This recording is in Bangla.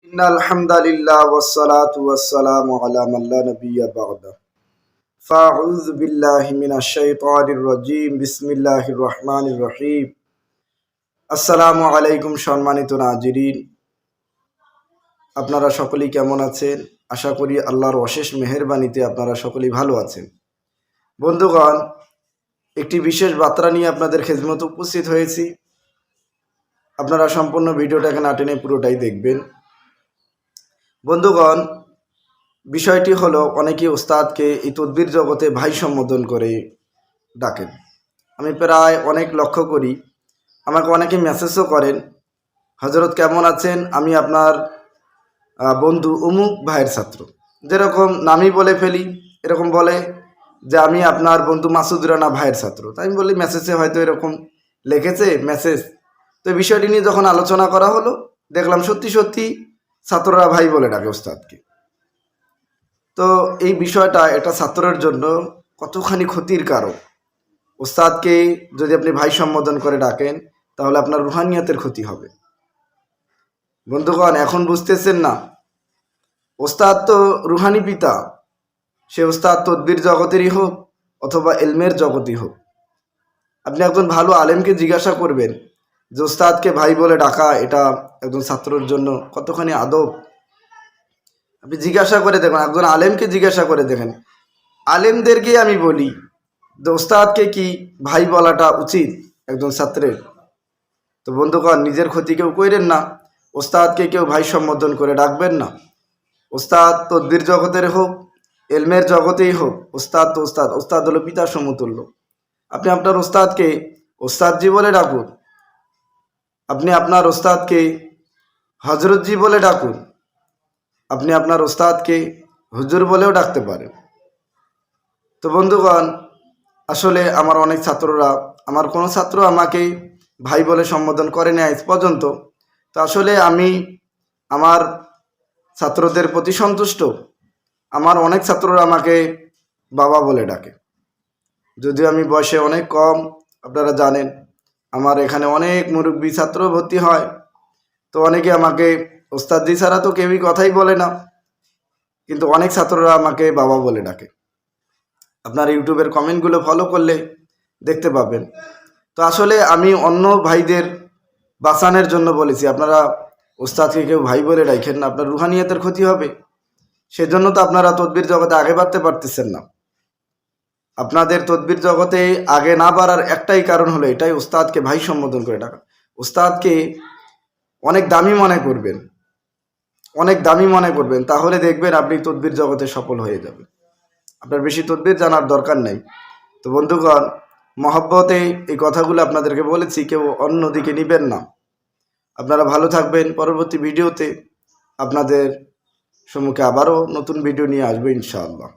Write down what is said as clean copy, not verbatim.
ইন্নাল হামদালিল্লাহ ওয়াসসালাতু ওয়াসসালামু আলা মান লা নাবিয়্যা বা'দা ফাআউযু বিল্লাহি মিনাশ শাইতানির রাজীম বিসমিল্লাহির রহমানির রহিম। আসসালামু আলাইকুম সম্মানিত নাজিরিন, আপনারা সকলেই কেমন আছেন? আশা করি আল্লাহর অশেষ মেহেরবানিতে আপনারা সকলেই ভালো আছেন। বন্ধুগণ, একটি বিশেষ বার্তা নিয়ে আপনাদের খেদমতে উপস্থিত হয়েছি। আপনারা সম্পূর্ণ ভিডিওটাকে না টেনে পুরোটাই দেখবেন। বন্ধুগণ, বিষয়টি হলো, অনেকে ওস্তাদকে এই তদবির জগতে ভাই সম্বোধন করে ডাকেন। আমি প্রায় অনেক লক্ষ্য করি, আমাকে অনেকে মেসেজও করেন, হজরত কেমন আছেন, আমি আপনার বন্ধু অমুক ভাইয়ের ছাত্র। যেরকম নামই বলে ফেলি, এরকম বলে যে আমি আপনার বন্ধু মাসুদ রানা ভাইয়ের ছাত্র। তাই আমি বলি মেসেজে হয়তো এরকম লিখেছে মেসেজ। তো বিষয়টি নিয়ে যখন আলোচনা করা হলো, দেখলাম সত্যি সত্যি ছাত্ররা ভাই বলে ডাকে ওস্তাদকে। তো এই বিষয়টা এটা ছাত্রের জন্য কতখানি ক্ষতির কারণ। ওস্তাদকে যদি আপনি ভাই সম্বোধন করে ডাকেন, তাহলে আপনার রুহানিয়াতের ক্ষতি হবে। বন্ধুগণ, এখন বুঝতেছেন না, ওস্তাদ তো রুহানি পিতা। সে ওস্তাদ তদবির জগতেরই হোক অথবা এলমের জগতই হোক। আপনি একজন ভালো আলেমকে জিজ্ঞাসা করবেন যে ওস্তাদকে ভাই বলে ডাকা এটা একজন ছাত্রের জন্য কতখানি আদব। আপনি জিজ্ঞাসা করে দেখুন, একজন আলেমকে জিজ্ঞাসা করে দেখেন। আলেমদেরকে আমি বলি যে ওস্তাদকে কি ভাই বলাটা উচিত একজন ছাত্রের? তো বন্ধুগণ, নিজের ক্ষতি কেউ কইরেন না। ওস্তাদকে কেউ ভাই সম্বোধন করে ডাকবেন না। ওস্তাদ তদবির জগতের হোক এলমের জগতেই হোক, ওস্তাদ তো ওস্তাদ। ওস্তাদ হলো পিতা সমতুল্য। আপনি আপনার ওস্তাদকে ওস্তাদজি বলে ডাকুন, আপনি আপনার ওস্তাদকে হজরতজি বলে ডাকুন, আপনি আপনার ওস্তাদকে হুজুর বলেও ডাকতে পারেন। তো বন্ধুগণ, আসলে আমার অনেক ছাত্ররা, আমার কোনো ছাত্র আমাকে ভাই বলে সম্বোধন করে না আজ পর্যন্ত। তো আসলে আমি আমার ছাত্রদের প্রতি সন্তুষ্ট। আমার অনেক ছাত্ররা আমাকে বাবা বলে ডাকে, যদিও আমি বয়সে অনেক কম। আপনারা জানেন আমার এখানে অনেক মুরব্বী ছাত্র ভর্তি হয়। তো অনেকে আমাকে ওস্তাদজি ছাড়া তো কেউই কথাই বলে না, কিন্তু অনেক ছাত্ররা আমাকে বাবা বলে ডাকে। আপনার ইউটিউবের কমেন্টগুলো ফলো করলে দেখতে পাবেন। তো আসলে আমি অন্য ভাইদের বাঁচানোর জন্য বলেছি, আপনারা ওস্তাদকে কেউ ভাই বলে ডাকেন না, আপনার রুহানিয়াতের ক্ষতি হবে। সেজন্য তো আপনারা তদবির জগতে আগে বাড়তে পারতেছেন না। আপনাদের তদবির জগতে আগে না বাড়ার একটাই কারণ হলো এটাই, ওস্তাদকে ভাই সম্বোধন করে ডাকা। ওস্তাদকে অনেক দামি মনে করবেন, অনেক দামি মনে করবেন, তাহলে দেখবেন আপনি তদবির জগতে সফল হয়ে যাবেন। আপনার বেশি তদবির জানার দরকার নেই। তো বন্ধুগণ, মহব্বতে এই কথাগুলো আপনাদেরকে বলেছি, কেউ অন্যদিকে নেবেন না। আপনারা ভালো থাকবেন। পরবর্তী ভিডিওতে আপনাদের সম্মুখে আবারও নতুন ভিডিও নিয়ে আসবো ইনশাআল্লাহ।